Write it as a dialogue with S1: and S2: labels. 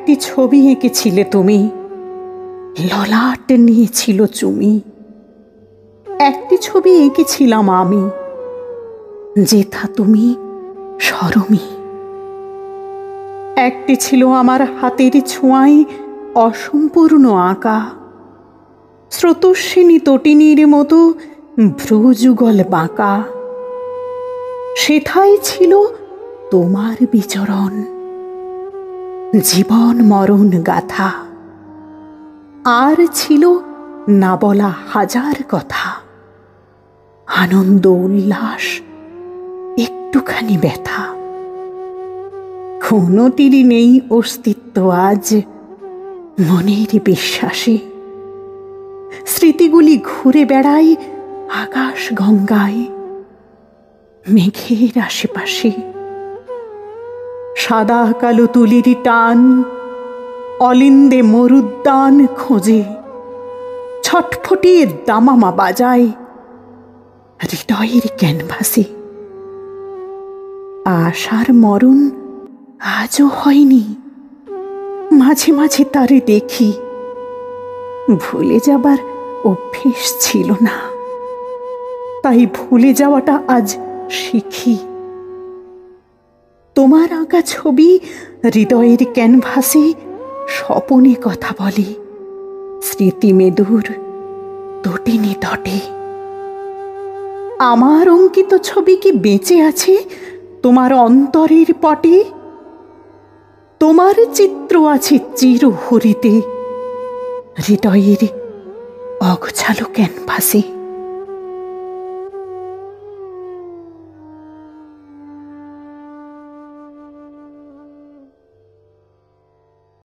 S1: একটি ছবি এঁকেছিলে তুমি, ললাট নিয়েছিল চুমি। একটি ছবি এঁকেছিলাম আমি, যেথা তুমি সরমি। একটি ছিল আমার হাতের ছোঁয়ায় অসম্পূর্ণ আঁকা, স্রোতস্বিনী তটিনীর মতো ভ্রুযুগল বাঁকা। সেথায় ছিল তোমার বিচরণ, জীবন মরণ গাথা। আর ছিল না বলা হাজার কথা, আনন্দ উল্লাস, একটুখানি ব্যথা। কোনোটিরই নেই অস্তিত্ব আজ মনের বিশ্বাসে। স্মৃতিগুলি ঘুরে বেড়ায় আকাশ গঙ্গায়, মেঘের আশেপাশে। সাদা কালো তুলির টান অলিন্দে মরুদ্যান খোঁজে, ছটফটিয়ে দামামা বাজায় হৃদয়ের ক্যানভাসে। আশার মরণ আজও হয়নি, মাঝে মাঝে তারে দেখি। ভুলে যাবার অভ্যেস ছিল না, তাই ভুলে যাওয়াটা আজ শিখি। তোমার আঁকা ছবি হৃদয়ের ক্যানভাসে স্বপনে কথা বলে, স্মৃতি মেদুর তটিনী তটে। আমার অঙ্কিত ছবি কি বেঁচে আছে তোমার অন্তরের পটে? তোমার চিত্র আছে চিরহরিতে হৃদয়ের অগোছালো ক্যানভাসে।